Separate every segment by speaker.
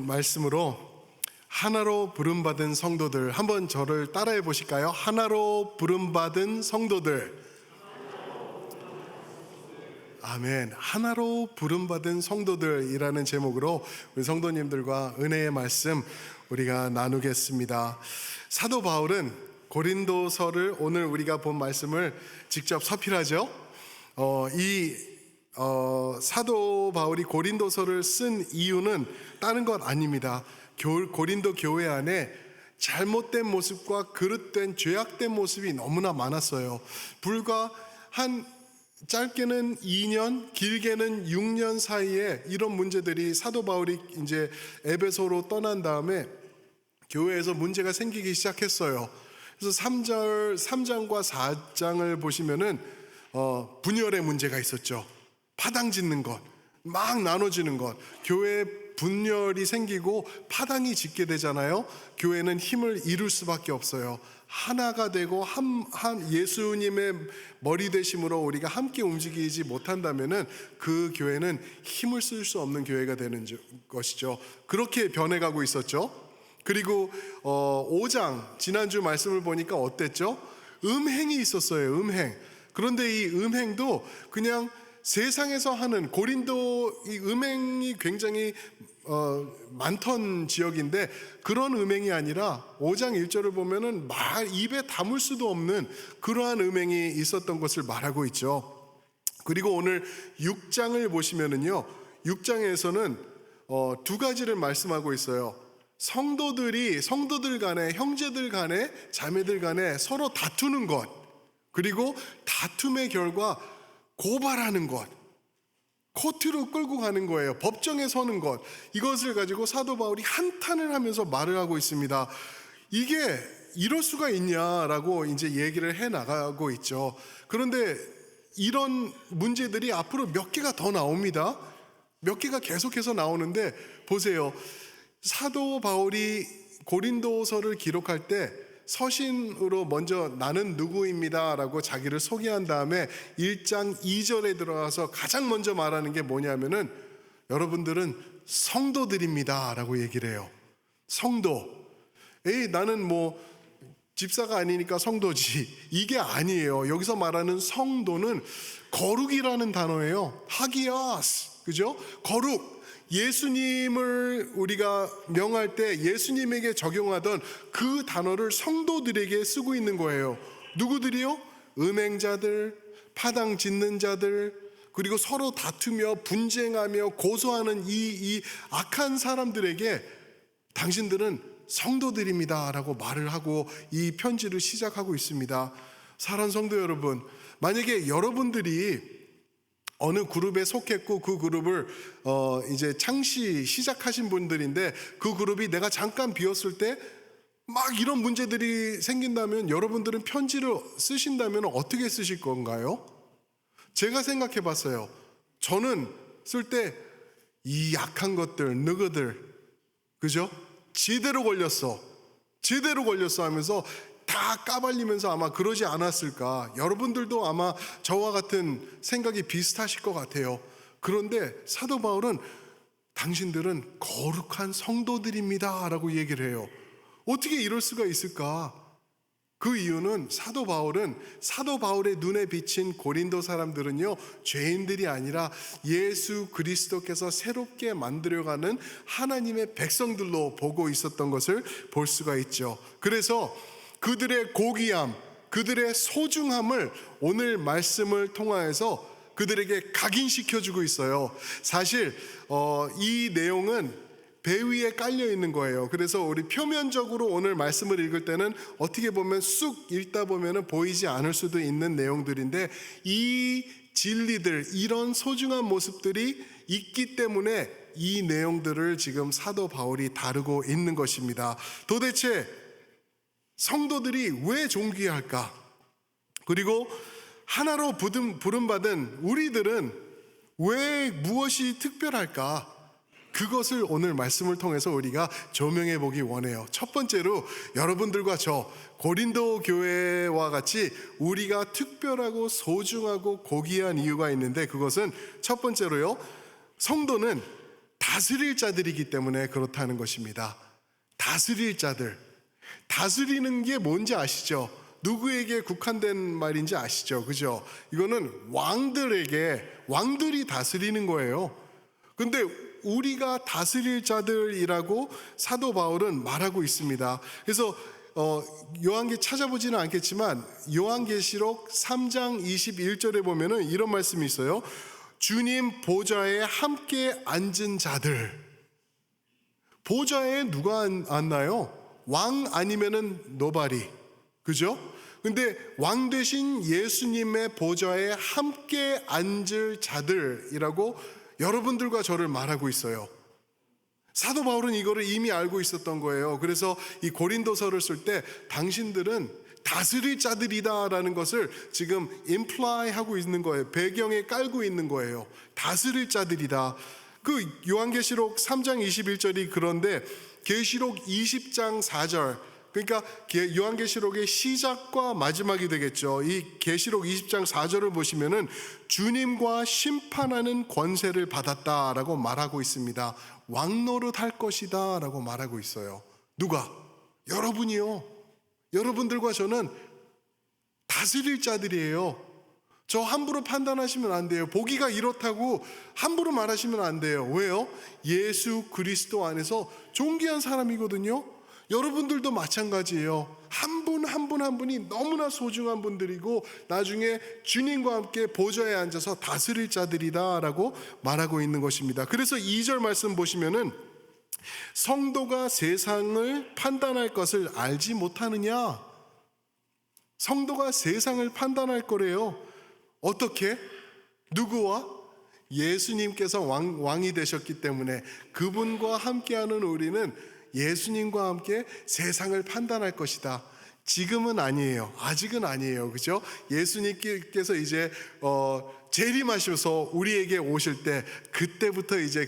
Speaker 1: 말씀으로 하나로 부름받은 성도들, 한번 저를 따라해 보실까요? 하나로 부름받은 성도들. 아멘. 하나로 부름받은 성도들이라는 제목으로 우리 성도님들과 은혜의 말씀 우리가 나누겠습니다. 사도 바울은 고린도서를, 오늘 우리가 본 말씀을 직접 서필하죠. 사도 바울이 고린도서를 쓴 이유는 다른 것 아닙니다. 고린도 교회 안에 잘못된 모습과 그릇된 죄악된 모습이 너무나 많았어요. 불과 짧게는 2년, 길게는 6년 사이에 이런 문제들이, 사도 바울이 이제 에베소로 떠난 다음에 교회에서 문제가 생기기 시작했어요. 그래서 3장과 4장을 보시면은 분열의 문제가 있었죠. 파당 짓는 것, 막 나눠지는 것, 교회에 분열이 생기고 파당이 짓게 되잖아요. 교회는 힘을 이룰 수밖에 없어요. 하나가 되고 예수님의 머리 되심으로 우리가 함께 움직이지 못한다면은 그 교회는 힘을 쓸 수 없는 교회가 되는 것이죠. 그렇게 변해가고 있었죠. 그리고 5장 지난주 말씀을 보니까 어땠죠? 음행이 있었어요. 음행. 그런데 이 음행도 그냥 세상에서 하는, 고린도 이 음행이 굉장히 많던 지역인데 그런 음행이 아니라 5장 1절을 보면은 입에 담을 수도 없는 그러한 음행이 있었던 것을 말하고 있죠. 그리고 오늘 6장을 보시면은요, 6장에서는 두 가지를 말씀하고 있어요. 성도들 간에, 형제들 간에, 자매들 간에 서로 다투는 것, 그리고 다툼의 결과 고발하는 것, 코트로 끌고 가는 거예요. 법정에 서는 것, 이것을 가지고 사도 바울이 한탄을 하면서 말을 하고 있습니다. 이게 이럴 수가 있냐라고 이제 얘기를 해 나가고 있죠. 그런데 이런 문제들이 앞으로 몇 개가 더 나옵니다. 몇 개가 계속해서 나오는데 보세요. 사도 바울이 고린도서를 기록할 때 서신으로 먼저 나는 누구입니다 라고 자기를 소개한 다음에 1장 2절에 들어가서 가장 먼저 말하는 게 뭐냐면은 여러분들은 성도들입니다 라고 얘기를 해요. 성도. 나는 뭐 집사가 아니니까 성도지, 이게 아니에요. 여기서 말하는 성도는 거룩이라는 단어예요. 하기야스, 그죠? 거룩. 예수님을 우리가 명할 때 예수님에게 적용하던 그 단어를 성도들에게 쓰고 있는 거예요. 누구들이요? 음행자들, 파당 짓는 자들, 그리고 서로 다투며 분쟁하며 고소하는 이 악한 사람들에게 당신들은 성도들입니다 라고 말을 하고 이 편지를 시작하고 있습니다. 사랑하는 성도 여러분, 만약에 여러분들이 어느 그룹에 속했고 그 그룹을 이제 시작하신 분들인데 그 그룹이 내가 잠깐 비었을 때 막 이런 문제들이 생긴다면 여러분들은 편지를 쓰신다면 어떻게 쓰실 건가요? 제가 생각해 봤어요. 저는 쓸 때 이 약한 것들, 너희들, 그죠? 제대로 걸렸어 하면서 다 까발리면서 아마 그러지 않았을까. 여러분들도 아마 저와 같은 생각이 비슷하실 것 같아요. 그런데 사도 바울은 당신들은 거룩한 성도들입니다 라고 얘기를 해요. 어떻게 이럴 수가 있을까? 그 이유는 사도 바울의 눈에 비친 고린도 사람들은요, 죄인들이 아니라 예수 그리스도께서 새롭게 만들어가는 하나님의 백성들로 보고 있었던 것을 볼 수가 있죠. 그래서 그들의 고귀함, 그들의 소중함을 오늘 말씀을 통하여서 그들에게 각인시켜주고 있어요. 사실 이 내용은 배 위에 깔려 있는 거예요. 그래서 우리 표면적으로 오늘 말씀을 읽을 때는 어떻게 보면 쑥 읽다 보면 보이지 않을 수도 있는 내용들인데, 이 진리들, 이런 소중한 모습들이 있기 때문에 이 내용들을 지금 사도 바울이 다루고 있는 것입니다. 도대체 성도들이 왜 존귀할까? 그리고 하나로 부름받은 우리들은 왜 무엇이 특별할까? 그것을 오늘 말씀을 통해서 우리가 조명해 보기 원해요. 첫 번째로 여러분들과 저 고린도 교회와 같이 우리가 특별하고 소중하고 고귀한 이유가 있는데, 그것은 첫 번째로요, 성도는 다스릴 자들이기 때문에 그렇다는 것입니다. 다스릴 자들. 다스리는 게 뭔지 아시죠? 누구에게 국한된 말인지 아시죠? 그죠? 이거는 왕들이 다스리는 거예요. 근데 우리가 다스릴 자들이라고 사도 바울은 말하고 있습니다. 그래서 요한계 찾아보지는 않겠지만 요한계시록 3장 21절에 보면은 이런 말씀이 있어요. 주님 보좌에 함께 앉은 자들. 보좌에 누가 앉나요? 왕 아니면은 노바리. 그죠? 근데 왕 되신 예수님의 보좌에 함께 앉을 자들이라고 여러분들과 저를 말하고 있어요. 사도 바울은 이거를 이미 알고 있었던 거예요. 그래서 이 고린도서를 쓸 때 당신들은 다스릴 자들이다라는 것을 지금 imply 하고 있는 거예요. 배경에 깔고 있는 거예요. 다스릴 자들이다. 그 요한계시록 3장 21절이 그런데 계시록 20장 4절, 그러니까 요한계시록의 시작과 마지막이 되겠죠. 이 계시록 20장 4절을 보시면은 주님과 심판하는 권세를 받았다라고 말하고 있습니다. 왕노릇 할 것이다 라고 말하고 있어요. 누가? 여러분이요. 여러분들과 저는 다스릴 자들이에요. 저 함부로 판단하시면 안 돼요. 보기가 이렇다고 함부로 말하시면 안 돼요. 왜요? 예수 그리스도 안에서 존귀한 사람이거든요. 여러분들도 마찬가지예요. 한 분 한 분이 너무나 소중한 분들이고 나중에 주님과 함께 보좌에 앉아서 다스릴 자들이다 라고 말하고 있는 것입니다. 그래서 2절 말씀 보시면은 성도가 세상을 판단할 것을 알지 못하느냐. 성도가 세상을 판단할 거래요. 어떻게? 누구와? 예수님께서 왕이 되셨기 때문에 그분과 함께하는 우리는 예수님과 함께 세상을 판단할 것이다. 지금은 아니에요. 아직은 아니에요. 그죠? 예수님께서 이제 재림하셔서 우리에게 오실 때 그때부터 이제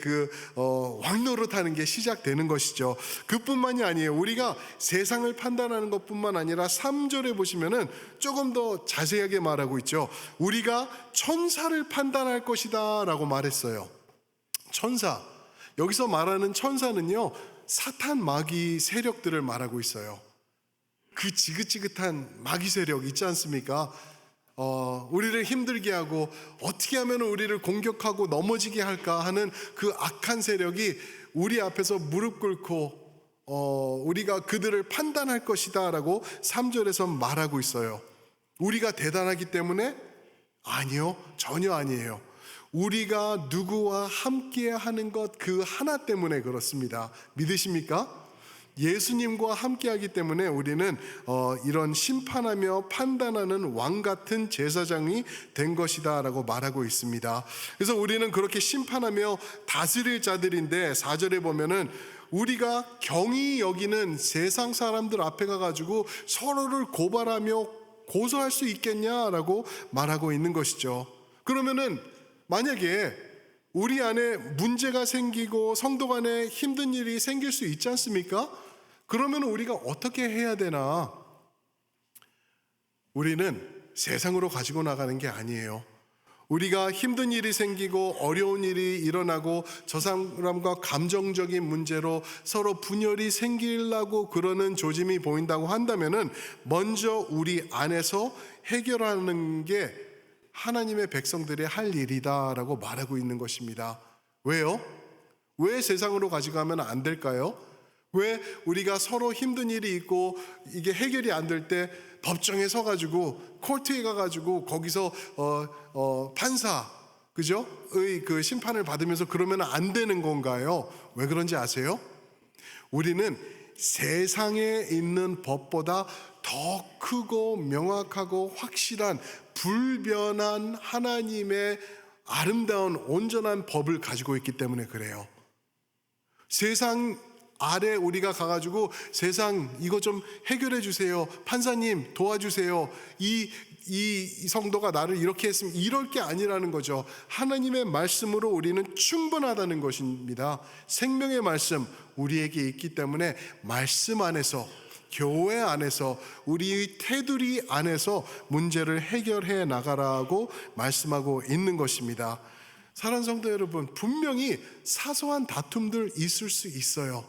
Speaker 1: 왕노릇하는 게 시작되는 것이죠. 그뿐만이 아니에요. 우리가 세상을 판단하는 것뿐만 아니라 3절에 보시면은 조금 더 자세하게 말하고 있죠. 우리가 천사를 판단할 것이다 라고 말했어요. 천사. 여기서 말하는 천사는요, 사탄 마귀 세력들을 말하고 있어요. 그 지긋지긋한 마귀 세력 있지 않습니까? 우리를 힘들게 하고 어떻게 하면 우리를 공격하고 넘어지게 할까 하는 그 악한 세력이 우리 앞에서 무릎 꿇고 우리가 그들을 판단할 것이다 라고 3절에서 말하고 있어요. 우리가 대단하기 때문에? 아니요, 전혀 아니에요. 우리가 누구와 함께 하는 것 그 하나 때문에 그렇습니다. 믿으십니까? 예수님과 함께하기 때문에 우리는 이런 심판하며 판단하는 왕 같은 제사장이 된 것이다 라고 말하고 있습니다. 그래서 우리는 그렇게 심판하며 다스릴 자들인데 4절에 보면은 우리가 경히 여기는 세상 사람들 앞에 가가지고 서로를 고발하며 고소할 수 있겠냐라고 말하고 있는 것이죠. 그러면은 만약에 우리 안에 문제가 생기고 성도 간에 힘든 일이 생길 수 있지 않습니까? 그러면 우리가 어떻게 해야 되나? 우리는 세상으로 가지고 나가는 게 아니에요. 우리가 힘든 일이 생기고 어려운 일이 일어나고 저 사람과 감정적인 문제로 서로 분열이 생기려고 그러는 조짐이 보인다고 한다면은 먼저 우리 안에서 해결하는 게 하나님의 백성들의 할 일이다라고 말하고 있는 것입니다. 왜요? 왜 세상으로 가져가면 안 될까요? 왜 우리가 서로 힘든 일이 있고 이게 해결이 안 될 때 법정에 서가지고 코트에 가가지고 거기서 판사 그죠? 의 그 심판을 받으면서 그러면 안 되는 건가요? 왜 그런지 아세요? 우리는 세상에 있는 법보다 더 크고 명확하고 확실한 불변한 하나님의 아름다운 온전한 법을 가지고 있기 때문에 그래요. 세상 아래 우리가 가가지고 세상 이거 좀 해결해 주세요. 판사님 도와주세요. 이 성도가 나를 이렇게 했으면 이럴 게 아니라는 거죠. 하나님의 말씀으로 우리는 충분하다는 것입니다. 생명의 말씀 우리에게 있기 때문에 말씀 안에서 교회 안에서 우리 테두리 안에서 문제를 해결해 나가라고 말씀하고 있는 것입니다. 사랑하는 성도 여러분, 분명히 사소한 다툼들 있을 수 있어요.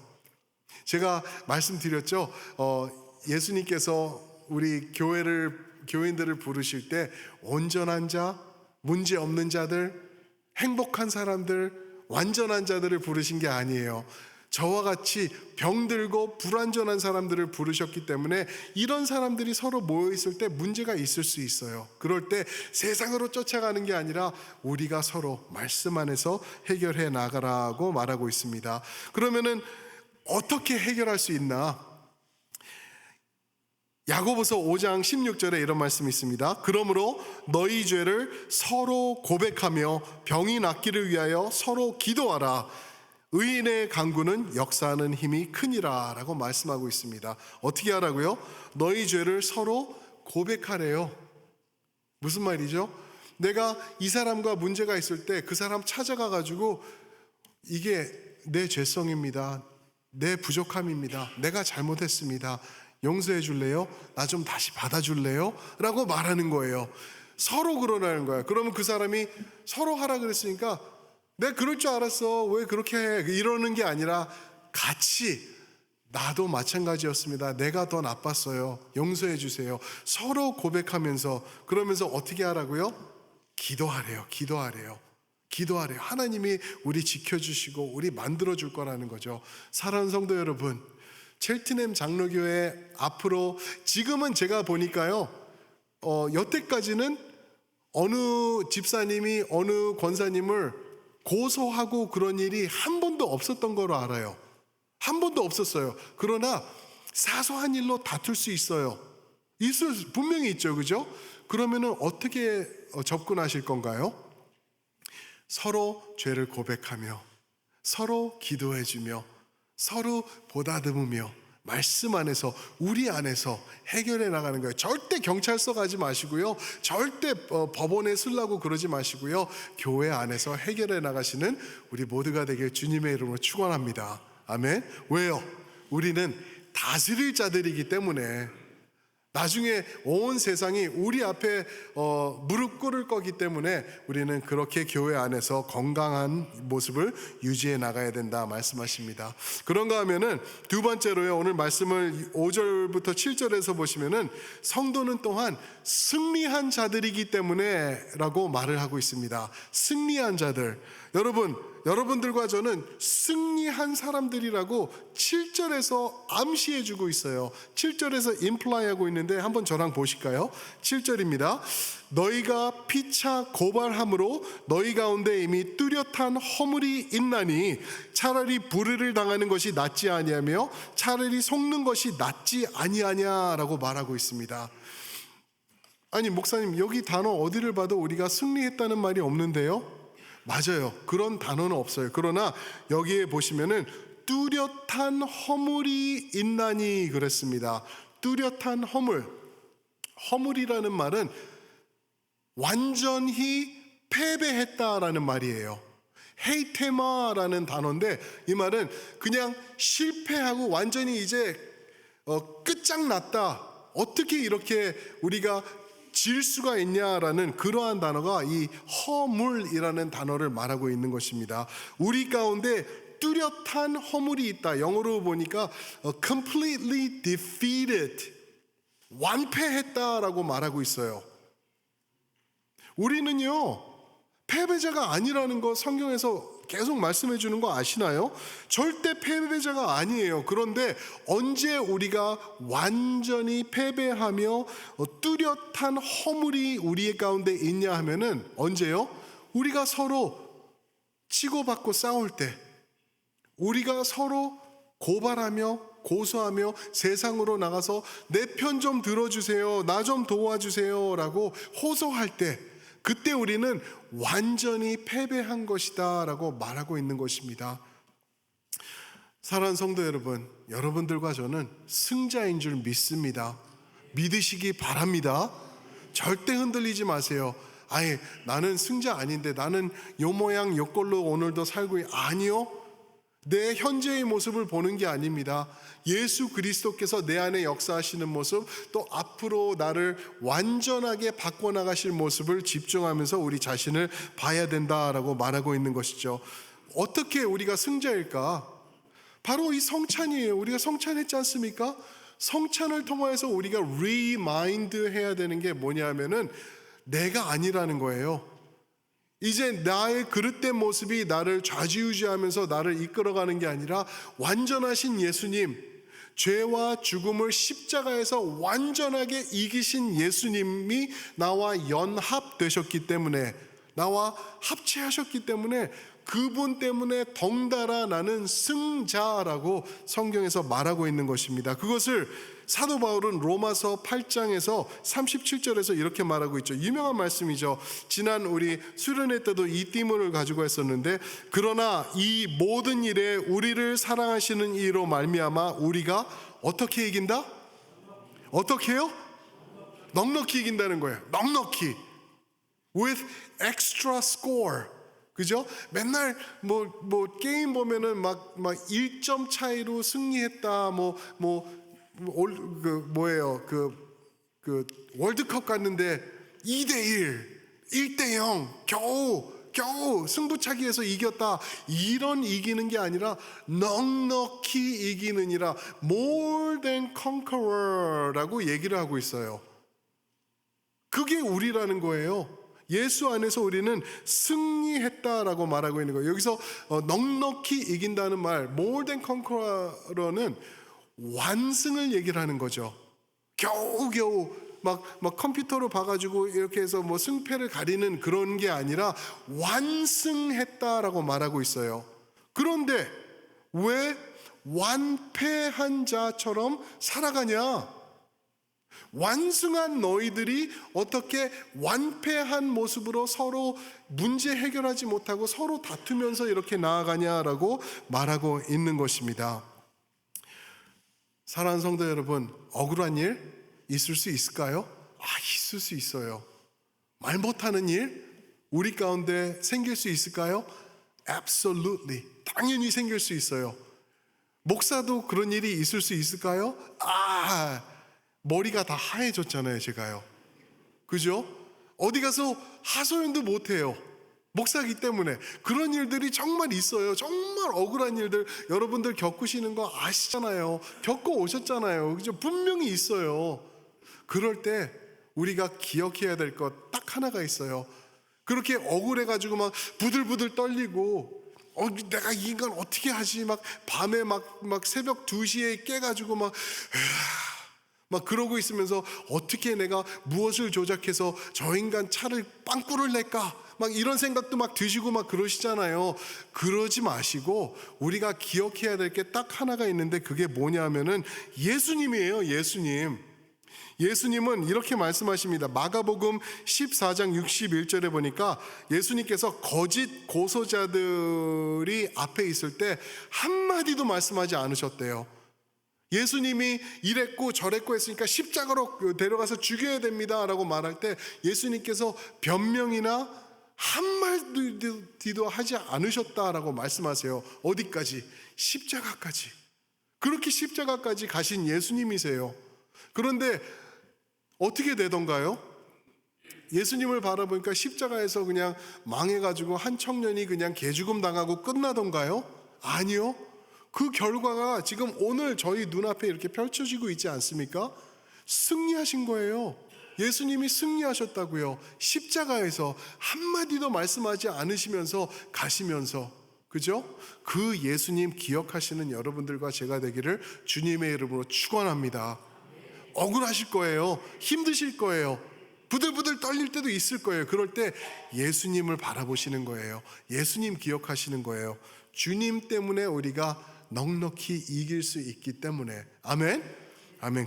Speaker 1: 제가 말씀드렸죠. 예수님께서 우리 교인들을 부르실 때 온전한 자, 문제 없는 자들, 행복한 사람들, 완전한 자들을 부르신 게 아니에요. 저와 같이 병들고 불완전한 사람들을 부르셨기 때문에 이런 사람들이 서로 모여 있을 때 문제가 있을 수 있어요. 그럴 때 세상으로 쫓아가는 게 아니라 우리가 서로 말씀 안에서 해결해 나가라고 말하고 있습니다. 그러면은 어떻게 해결할 수 있나? 야고보서 5장 16절에 이런 말씀이 있습니다. 그러므로 너희 죄를 서로 고백하며 병이 낫기를 위하여 서로 기도하라. 의인의 간구는 역사하는 힘이 크니라 라고 말씀하고 있습니다. 어떻게 하라고요? 너희 죄를 서로 고백하래요. 무슨 말이죠? 내가 이 사람과 문제가 있을 때 그 사람 찾아가 가지고 이게 내 죄성입니다. 내 부족함입니다. 내가 잘못했습니다. 용서해 줄래요? 나 좀 다시 받아줄래요? 라고 말하는 거예요. 서로 그러라는 거야. 그러면 그 사람이 서로 하라 그랬으니까 내가 그럴 줄 알았어. 왜 그렇게 해? 이러는 게 아니라 같이 나도 마찬가지였습니다. 내가 더 나빴어요. 용서해 주세요. 서로 고백하면서 그러면서 어떻게 하라고요? 기도하래요. 기도하래요. 하나님이 우리 지켜주시고 우리 만들어줄 거라는 거죠. 사랑하는 성도 여러분, 첼트넴 장로교회 앞으로 지금은 제가 보니까요, 여태까지는 어느 집사님이 어느 권사님을 고소하고 그런 일이 한 번도 없었던 거로 알아요. 한 번도 없었어요. 그러나 사소한 일로 다툴 수 있어요. 분명히 있죠, 그죠? 그러면은 어떻게 접근하실 건가요? 서로 죄를 고백하며 서로 기도해주며 서로 보다듬으며 말씀 안에서 우리 안에서 해결해 나가는 거예요. 절대 경찰서 가지 마시고요. 절대 법원에 쓰려고 그러지 마시고요. 교회 안에서 해결해 나가시는 우리 모두가 되길 주님의 이름으로 축원합니다. 아멘. 왜요? 우리는 다스릴 자들이기 때문에 나중에 온 세상이 우리 앞에 무릎 꿇을 거기 때문에 우리는 그렇게 교회 안에서 건강한 모습을 유지해 나가야 된다 말씀하십니다. 그런가 하면은 두 번째로요, 오늘 말씀을 5절부터 7절에서 보시면은 성도는 또한 승리한 자들이기 때문에 라고 말을 하고 있습니다. 승리한 자들. 여러분들과 저는 승리한 사람들이라고 7절에서 암시해 주고 있어요. 7절에서 임플라이하고 있는데 한번 저랑 보실까요? 7절입니다. 너희가 피차 고발함으로 너희 가운데 이미 뚜렷한 허물이 있나니 차라리 불의를 당하는 것이 낫지 아니하며 차라리 속는 것이 낫지 아니하냐라고 말하고 있습니다. 아니 목사님, 여기 단어 어디를 봐도 우리가 승리했다는 말이 없는데요? 맞아요. 그런 단어는 없어요. 그러나 여기에 보시면은 뚜렷한 허물이 있나니 그랬습니다. 뚜렷한 허물이라는 말은 완전히 패배했다라는 말이에요. 헤이테마라는 단어인데 이 말은 그냥 실패하고 완전히 이제 끝장났다. 어떻게 이렇게 우리가 질 수가 있냐라는 그러한 단어가 이 허물이라는 단어를 말하고 있는 것입니다. 우리 가운데 뚜렷한 허물이 있다. 영어로 보니까 completely defeated, 완패했다라고 말하고 있어요. 우리는요, 패배자가 아니라는 거 성경에서 계속 말씀해 주는 거 아시나요? 절대 패배자가 아니에요. 그런데 언제 우리가 완전히 패배하며 뚜렷한 허물이 우리 가운데 있냐 하면은 언제요? 우리가 서로 치고받고 싸울 때, 우리가 서로 고발하며 고소하며 세상으로 나가서 내 편 좀 들어주세요, 나 좀 도와주세요 라고 호소할 때, 그때 우리는 완전히 패배한 것이다 라고 말하고 있는 것입니다. 사랑하는 성도 여러분, 여러분들과 저는 승자인 줄 믿습니다. 믿으시기 바랍니다. 절대 흔들리지 마세요. 아예 나는 승자 아닌데 나는 요 모양 요 꼴로 오늘도 살고 아니요. 내 현재의 모습을 보는 게 아닙니다. 예수 그리스도께서 내 안에 역사하시는 모습, 또 앞으로 나를 완전하게 바꿔나가실 모습을 집중하면서 우리 자신을 봐야 된다라고 말하고 있는 것이죠. 어떻게 우리가 승자일까? 바로 이 성찬이에요. 우리가 성찬했지 않습니까? 성찬을 통해서 우리가 리마인드 해야 되는 게 뭐냐면은 내가 아니라는 거예요. 이제 나의 그릇된 모습이 나를 좌지우지하면서 나를 이끌어가는 게 아니라 완전하신 예수님, 죄와 죽음을 십자가에서 완전하게 이기신 예수님이 나와 연합되셨기 때문에, 나와 합체하셨기 때문에 그분 때문에 덩달아 나는 승자라고 성경에서 말하고 있는 것입니다. 그것을 사도 바울은 로마서 8장에서 37절에서 이렇게 말하고 있죠. 유명한 말씀이죠. 지난 우리 수련회 때도 이 띠문을 가지고 했었는데, 그러나 이 모든 일에 우리를 사랑하시는 이로 말미암아 우리가 어떻게 이긴다? 어떻게 해요? 넉넉히 이긴다는 거예요. 넉넉히. With extra score. 그죠? 맨날 뭐 게임 보면은 막 1점 차이로 승리했다. 그 월드컵 갔는데 2대1, 1대0 겨우 승부차기에서 이겼다. 이런 이기는 게 아니라 넉넉히 이기느니라, more than conqueror라고 얘기를 하고 있어요. 그게 우리라는 거예요. 예수 안에서 우리는 승리했다라고 말하고 있는 거예요. 여기서 넉넉히 이긴다는 말, more than conqueror는 완승을 얘기를 하는 거죠. 겨우겨우 막 컴퓨터로 봐가지고 이렇게 해서 뭐 승패를 가리는 그런 게 아니라 완승했다라고 말하고 있어요. 그런데 왜 완패한 자처럼 살아가냐? 완승한 너희들이 어떻게 완패한 모습으로 서로 문제 해결하지 못하고 서로 다투면서 이렇게 나아가냐라고 말하고 있는 것입니다. 사랑하는 성도 여러분, 억울한 일 있을 수 있을까요? 있을 수 있어요. 말 못하는 일 우리 가운데 생길 수 있을까요? Absolutely. 당연히 생길 수 있어요. 목사도 그런 일이 있을 수 있을까요? 머리가 다 하얘졌잖아요, 제가요. 그죠? 어디 가서 하소연도 못해요. 목사기 때문에. 그런 일들이 정말 있어요. 정말 억울한 일들 여러분들 겪으시는 거 아시잖아요. 겪어 오셨잖아요. 그죠? 분명히 있어요. 그럴 때 우리가 기억해야 될 것 딱 하나가 있어요. 그렇게 억울해가지고 막 부들부들 떨리고 내가 이 인간 어떻게 하지? 막 밤에 막 새벽 2시에 깨가지고 막 그러고 있으면서 어떻게 내가 무엇을 조작해서 저 인간 차를 빵꾸를 낼까? 막 이런 생각도 막 드시고 막 그러시잖아요. 그러지 마시고 우리가 기억해야 될 게 딱 하나가 있는데, 그게 뭐냐면은 예수님이에요. 예수님은 이렇게 말씀하십니다. 마가복음 14장 61절에 보니까 예수님께서 거짓 고소자들이 앞에 있을 때 한마디도 말씀하지 않으셨대요. 예수님이 이랬고 저랬고 했으니까 십자가로 데려가서 죽여야 됩니다 라고 말할 때 예수님께서 변명이나 한마디도 하지 않으셨다라고 말씀하세요. 어디까지? 십자가까지. 그렇게 십자가까지 가신 예수님이세요. 그런데 어떻게 되던가요? 예수님을 바라보니까 십자가에서 그냥 망해가지고 한 청년이 그냥 개죽음 당하고 끝나던가요? 아니요. 그 결과가 지금 오늘 저희 눈앞에 이렇게 펼쳐지고 있지 않습니까? 승리하신 거예요. 예수님이 승리하셨다고요. 십자가에서 한마디도 말씀하지 않으시면서 가시면서, 그죠? 그 예수님 기억하시는 여러분들과 제가 되기를 주님의 이름으로 축원합니다. 억울하실 거예요. 힘드실 거예요. 부들부들 떨릴 때도 있을 거예요. 그럴 때 예수님을 바라보시는 거예요. 예수님 기억하시는 거예요. 주님 때문에 우리가 넉넉히 이길 수 있기 때문에. 아멘.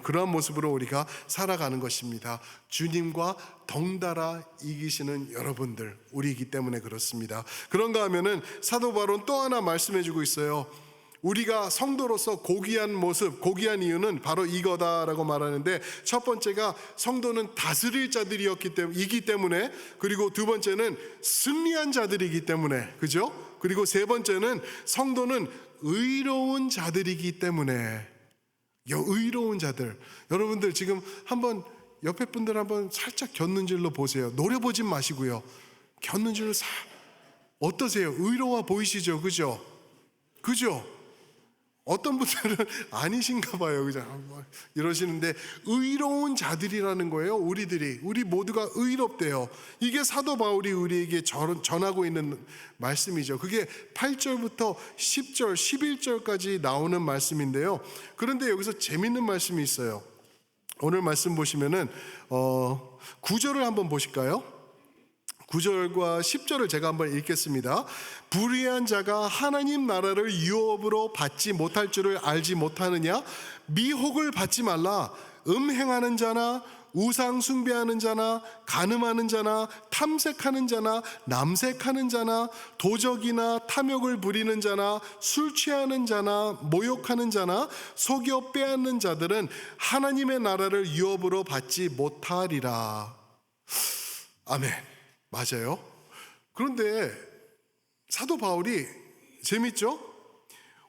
Speaker 1: 그러한 모습으로 우리가 살아가는 것입니다. 주님과 덩달아 이기시는 여러분들, 우리이기 때문에 그렇습니다. 그런가 하면은 사도 바울은 또 하나 말씀해주고 있어요. 우리가 성도로서 고귀한 모습, 고귀한 이유는 바로 이거다라고 말하는데, 첫 번째가 성도는 다스릴 자들이기 때문에, 그리고 두 번째는 승리한 자들이기 때문에, 그죠? 그리고 세 번째는 성도는 의로운 자들이기 때문에 의로운 자들. 여러분들 지금 한번 옆에 분들 한번 살짝 곁눈질로 보세요. 노려보진 마시고요. 곁눈질로 어떠세요? 의로워 보이시죠? 그죠? 그죠? 어떤 분들은 아니신가 봐요. 그죠? 이러시는데 의로운 자들이라는 거예요. 우리 모두가 의롭대요. 이게 사도 바울이 우리에게 전하고 있는 말씀이죠. 그게 8절부터 10절, 11절까지 나오는 말씀인데요. 그런데 여기서 재밌는 말씀이 있어요. 오늘 말씀 보시면은 9절을 한번 보실까요? 9절과 10절을 제가 한번 읽겠습니다. 불의한 자가 하나님 나라를 유업으로 받지 못할 줄을 알지 못하느냐? 미혹을 받지 말라. 음행하는 자나 우상 숭배하는 자나 간음하는 자나 탐색하는 자나 남색하는 자나 도적이나 탐욕을 부리는 자나 술 취하는 자나 모욕하는 자나 속여 빼앗는 자들은 하나님의 나라를 유업으로 받지 못하리라. 아멘. 맞아요. 그런데 사도 바울이 재밌죠?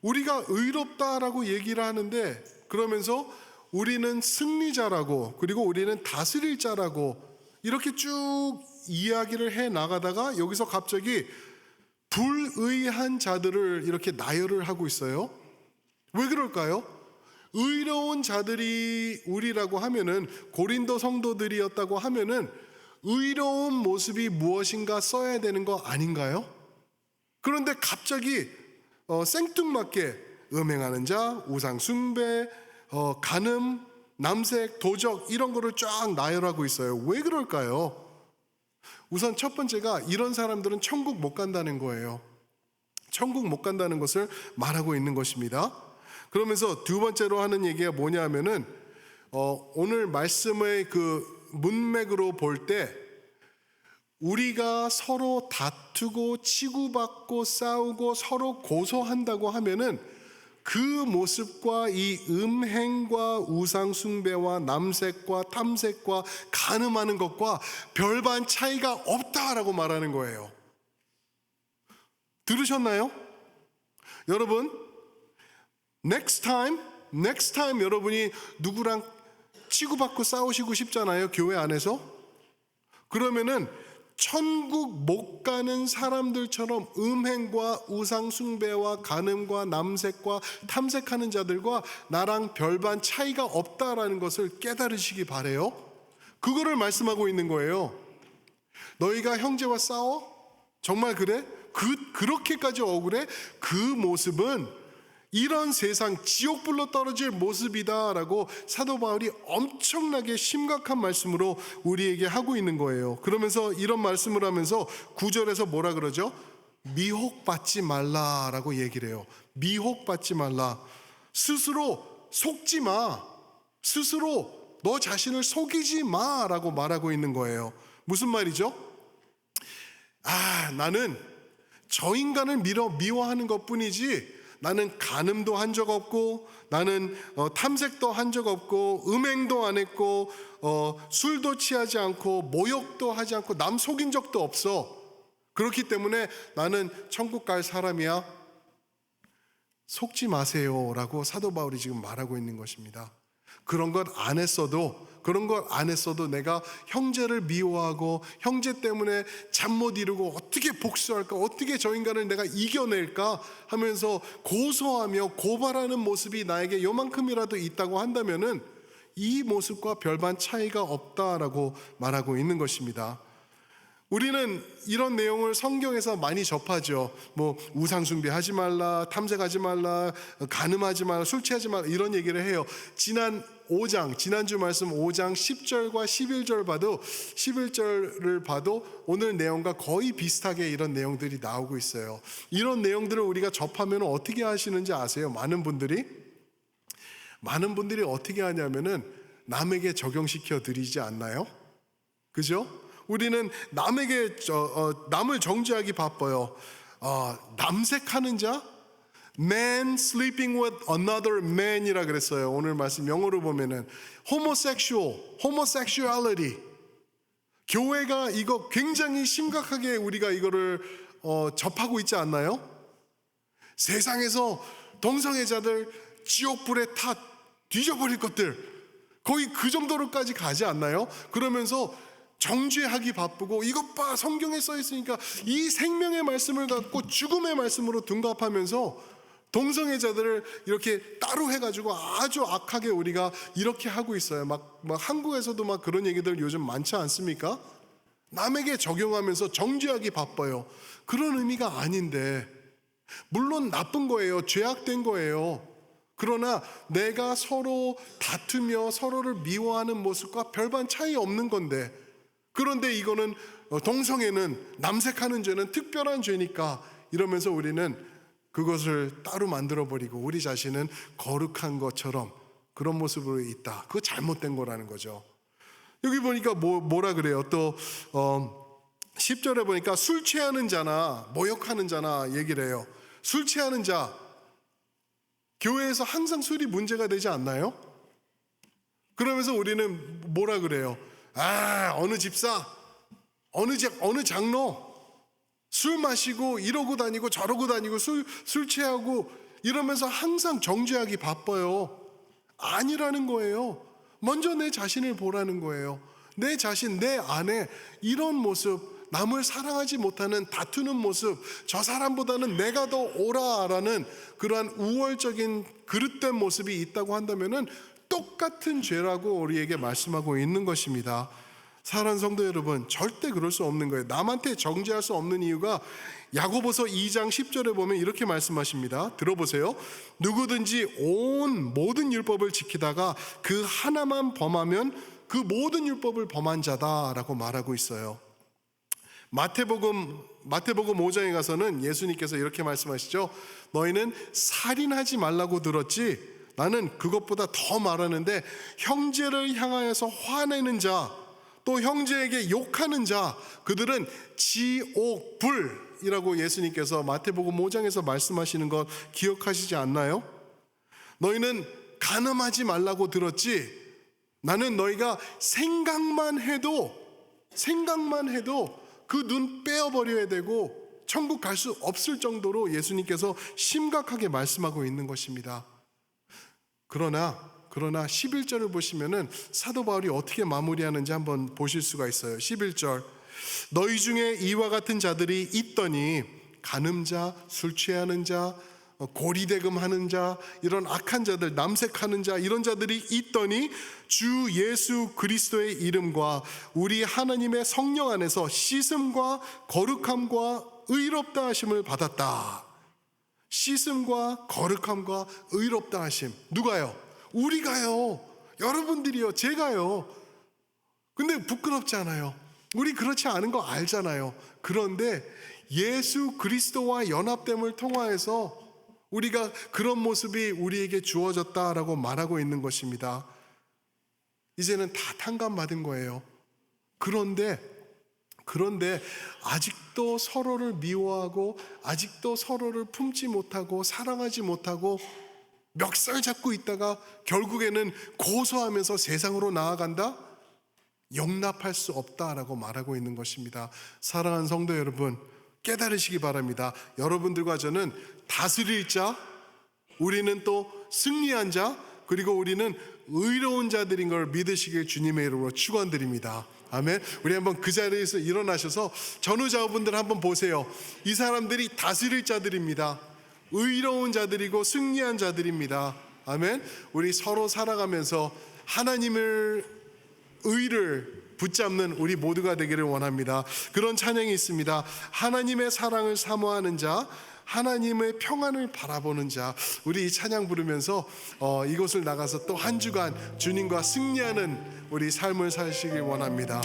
Speaker 1: 우리가 의롭다라고 얘기를 하는데 그러면서 우리는 승리자라고 그리고 우리는 다스릴 자라고 이렇게 쭉 이야기를 해 나가다가 여기서 갑자기 불의한 자들을 이렇게 나열을 하고 있어요. 왜 그럴까요? 의로운 자들이 우리라고 하면은 고린도 성도들이었다고 하면은 의로운 모습이 무엇인가 써야 되는 거 아닌가요? 그런데 갑자기 생뚱맞게 음행하는 자, 우상 숭배, 간음, 남색, 도적 이런 거를 쫙 나열하고 있어요. 왜 그럴까요? 우선 첫 번째가 이런 사람들은 천국 못 간다는 거예요. 천국 못 간다는 것을 말하고 있는 것입니다. 그러면서 두 번째로 하는 얘기가 뭐냐 하면은 오늘 말씀의 그 문맥으로 볼 때 우리가 서로 다투고 치고받고 싸우고 서로 고소한다고 하면은 그 모습과 이 음행과 우상숭배와 남색과 탐색과 간음하는 것과 별반 차이가 없다라고 말하는 거예요. 들으셨나요? 여러분, next time 여러분이 누구랑 치고받고 싸우시고 싶잖아요. 교회 안에서. 그러면은 천국 못 가는 사람들처럼 음행과 우상숭배와 간음과 남색과 탐색하는 자들과 나랑 별반 차이가 없다라는 것을 깨달으시기 바래요. 그거를 말씀하고 있는 거예요. 너희가 형제와 싸워? 정말 그래? 그렇게까지 억울해? 그 모습은 이런 세상 지옥불로 떨어질 모습이다라고 사도 바울이 엄청나게 심각한 말씀으로 우리에게 하고 있는 거예요. 그러면서 이런 말씀을 하면서 9절에서 뭐라 그러죠? 미혹받지 말라라고 얘기를 해요. 미혹받지 말라. 스스로 속지 마. 스스로 너 자신을 속이지 마라고 말하고 있는 거예요. 무슨 말이죠? 나는 저 인간을 미워하는 것뿐이지 나는 간음도 한 적 없고 나는 탐색도 한 적 없고 음행도 안 했고 술도 취하지 않고 모욕도 하지 않고 남 속인 적도 없어. 그렇기 때문에 나는 천국 갈 사람이야. 속지 마세요라고 사도 바울이 지금 말하고 있는 것입니다. 그런 것 안 했어도 내가 형제를 미워하고 형제 때문에 잠 못 이루고 어떻게 복수할까, 어떻게 저 인간을 내가 이겨낼까 하면서 고소하며 고발하는 모습이 나에게 요만큼이라도 있다고 한다면은 이 모습과 별반 차이가 없다라고 말하고 있는 것입니다. 우리는 이런 내용을 성경에서 많이 접하죠. 뭐 우상숭배하지 말라, 탐색하지 말라, 간음하지 말라, 술 취하지 말라 이런 얘기를 해요. 지난주 말씀 5장 10절과 11절을 봐도 오늘 내용과 거의 비슷하게 이런 내용들이 나오고 있어요. 이런 내용들을 우리가 접하면 어떻게 하시는지 아세요? 많은 분들이 어떻게 하냐면은 남에게 적용시켜 드리지 않나요? 그죠? 우리는 남을 정죄하기 바빠요. 남색하는 자, man sleeping with another man이라 그랬어요. 오늘 말씀 영어로 보면은 homosexuality. 교회가 이거 굉장히 심각하게 우리가 이거를 접하고 있지 않나요? 세상에서 동성애자들 지옥불에 타 뒤져버릴 것들, 거의 그 정도로까지 가지 않나요? 그러면서 정죄하기 바쁘고, 이것 봐, 성경에 써 있으니까 이 생명의 말씀을 갖고 죽음의 말씀으로 둔갑하면서 동성애자들을 이렇게 따로 해가지고 아주 악하게 우리가 이렇게 하고 있어요. 막 한국에서도 막 그런 얘기들 요즘 많지 않습니까? 남에게 적용하면서 정죄하기 바빠요. 그런 의미가 아닌데, 물론 나쁜 거예요. 죄악된 거예요. 그러나 내가 서로 다투며 서로를 미워하는 모습과 별반 차이 없는 건데, 그런데 이거는 동성애는, 남색하는 죄는 특별한 죄니까 이러면서 우리는 그것을 따로 만들어버리고 우리 자신은 거룩한 것처럼 그런 모습으로 있다. 그거 잘못된 거라는 거죠. 여기 보니까 뭐라 그래요? 또 10절에 보니까 술 취하는 자나 모욕하는 자나 얘기를 해요. 술 취하는 자, 교회에서 항상 술이 문제가 되지 않나요? 그러면서 우리는 뭐라 그래요? 어느 집사, 어느 장로 술 마시고 이러고 다니고 저러고 다니고 술 취하고 이러면서 항상 정죄하기 바빠요. 아니라는 거예요. 먼저 내 자신을 보라는 거예요. 내 자신, 내 안에 이런 모습, 남을 사랑하지 못하는 다투는 모습, 저 사람보다는 내가 더 옳아라는 그러한 우월적인 그릇된 모습이 있다고 한다면은 똑같은 죄라고 우리에게 말씀하고 있는 것입니다. 사랑하는 성도 여러분, 절대 그럴 수 없는 거예요. 남한테 정죄할 수 없는 이유가 야고보서 2장 10절에 보면 이렇게 말씀하십니다. 들어보세요. 누구든지 온 모든 율법을 지키다가 그 하나만 범하면 그 모든 율법을 범한 자다라고 말하고 있어요. 마태복음 5장에 가서는 예수님께서 이렇게 말씀하시죠. 너희는 살인하지 말라고 들었지, 나는 그것보다 더 말하는데 형제를 향하여서 화내는 자, 또 형제에게 욕하는 자, 그들은 지옥불이라고 예수님께서 마태복음 5장에서 말씀하시는 것 기억하시지 않나요? 너희는 간음하지 말라고 들었지, 나는 너희가 생각만 해도 그 눈 빼어버려야 되고 천국 갈 수 없을 정도로 예수님께서 심각하게 말씀하고 있는 것입니다. 그러나 11절을 보시면은 사도 바울이 어떻게 마무리하는지 한번 보실 수가 있어요. 11절, 너희 중에 이와 같은 자들이 있더니 간음자, 술 취하는 자, 고리대금하는 자, 이런 악한 자들, 남색하는 자, 이런 자들이 있더니 주 예수 그리스도의 이름과 우리 하나님의 성령 안에서 씻음과 거룩함과 의롭다 하심을 받았다. 씻음과 거룩함과 의롭다 하심. 누가요? 우리가요. 여러분들이요. 제가요. 근데 부끄럽지 않아요. 우리 그렇지 않은 거 알잖아요. 그런데 예수 그리스도와 연합됨을 통하여서 우리가 그런 모습이 우리에게 주어졌다라고 말하고 있는 것입니다. 이제는 다 탕감받은 거예요. 그런데 아직도 서로를 미워하고 아직도 서로를 품지 못하고 사랑하지 못하고 멱살 잡고 있다가 결국에는 고소하면서 세상으로 나아간다? 용납할 수 없다라고 말하고 있는 것입니다. 사랑하는 성도 여러분, 깨달으시기 바랍니다. 여러분들과 저는 다스릴 자, 우리는 또 승리한 자, 그리고 우리는 의로운 자들인 걸 믿으시길 주님의 이름으로 축원드립니다. 아멘. 우리 한번 그 자리에서 일어나셔서 전후좌우분들 한번 보세요. 이 사람들이 다스릴 자들입니다. 의로운 자들이고 승리한 자들입니다. 아멘. 우리 서로 살아가면서 하나님을 의를 붙잡는 우리 모두가 되기를 원합니다. 그런 찬양이 있습니다. 하나님의 사랑을 사모하는 자, 하나님의 평안을 바라보는 자. 우리 이 찬양 부르면서 이곳을 나가서 또 한 주간 주님과 승리하는 우리 삶을 사시길 원합니다.